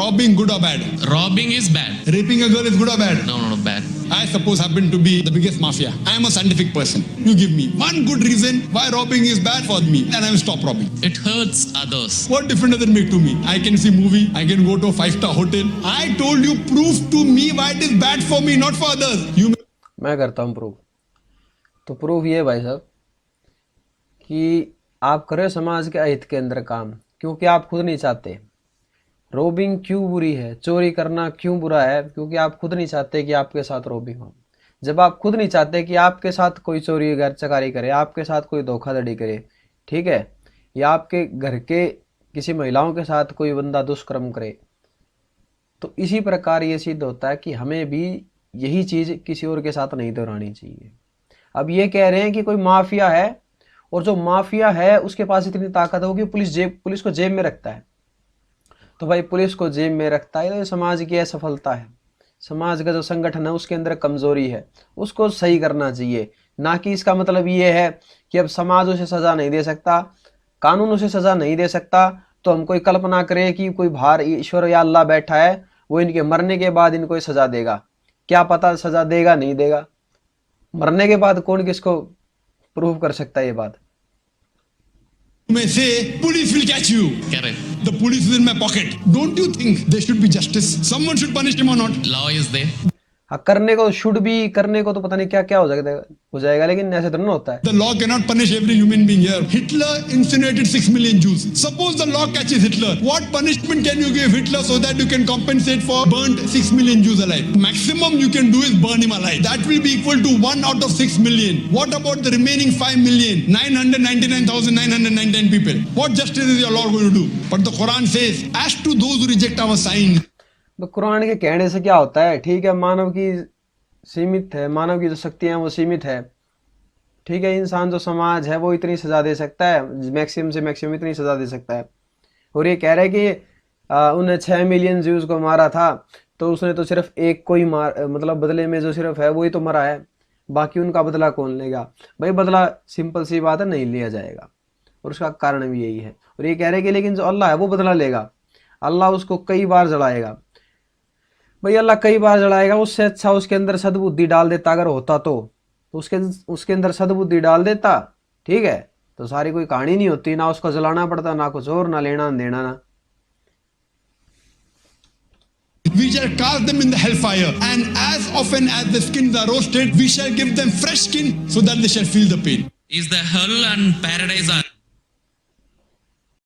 robbing good or bad? Robbing is bad. Raping a girl is good or bad? No, bad. I suppose happen to be the biggest mafia. I am a scientific person. You give me one good reason why robbing is bad for me, and I will stop robbing. It hurts others. What difference does it make to me? I can see movie, I can go to a 5-star hotel. I told you, prove to me why it is bad for me, not for others. You. मैं करता हूँ prove. तो prove ये भाई साहब कि आप करें समाज के अहित के अंदर काम, क्योंकि आप खुद नहीं चाहते। रोबिंग क्यों बुरी है, चोरी करना क्यों बुरा है? क्योंकि आप खुद नहीं चाहते कि आपके साथ रोबिंग हो। जब आप खुद नहीं चाहते कि आपके साथ कोई चोरी घर चकारी करे, आपके साथ कोई धोखाधड़ी करे, ठीक है, या आपके घर के किसी महिलाओं के साथ कोई बंदा दुष्कर्म करे, तो इसी प्रकार ये सिद्ध होता है कि हमें भी यही चीज़ किसी और के साथ नहीं दोहरानी चाहिए। अब ये कह रहे हैं कि कोई माफिया है, और जो माफिया है उसके पास इतनी ताकत होगी पुलिस को जेब में रखता है। तो भाई पुलिस को जेब में रखता है, तो समाज की असफलता है। समाज का जो संगठन है उसके अंदर कमजोरी है, उसको सही करना चाहिए। ना कि इसका मतलब ये है कि अब समाज उसे सजा नहीं दे सकता, कानून उसे सजा नहीं दे सकता, तो हम कोई कल्पना करें कि कोई बाहर ईश्वर या अल्लाह बैठा है, वो इनके मरने के बाद इनको सजा देगा। क्या पता सजा देगा नहीं देगा, मरने के बाद कौन किसको प्रूव कर सकता है ये बात। May say police will catch you. Correct. The police is in my pocket. Don't you think there should be justice? Someone should punish him or not? Law is there. हाँ, करने को शुड भी, करने को तो पता नहीं क्या क्या हो जाएगा, लेकिन ऐसे तो नहीं होता है। The law cannot punish every human being here. Hitler incinerated 6 million Jews. Suppose the law catches Hitler. What punishment can you give Hitler so that you can compensate for burnt 6 million Jews alive? Maximum you can do is burn him alive. That will be equal to 1 out of 6 million. What about the remaining 5,999,999 people? What justice is your law going to do? But the Quran says, as to those who reject our sign. तो कुरान के कहने से क्या होता है? ठीक है, मानव की सीमित है, मानव की जो शक्तियां वो सीमित है, ठीक है। इंसान जो समाज है वो इतनी सजा दे सकता है, मैक्सिमम से मैक्सिमम इतनी सजा दे सकता है। और ये कह रहे हैं कि उन्हें 6 मिलियन ज्यूज को मारा था, तो उसने तो सिर्फ एक को ही मतलब बदले में जो सिर्फ है वही तो मरा है, बाकी उनका बदला कौन लेगा? भाई बदला सिंपल सी बात है, नहीं लिया जाएगा, और उसका कारण भी यही है। और ये कह रहे हैं कि लेकिन जो अल्लाह है वो बदला लेगा, अल्लाह उसको कई बार जलाएगा। भाई अल्लाह कई बार जलाएगा, उससे अच्छा उसके अंदर सद्बुद्धि डाल देता, अगर होता तो उसके अंदर सद्बुद्धि डाल देता, ठीक है, तो सारी कोई कहानी नहीं होती, ना उसको जलाना पड़ता, ना कुछ और, ना लेना देना ना। We shall cast them in the hellfire, and as often as the skins are roasted, we shall give them fresh skin so that they shall feel the pain. Is the hell and paradise are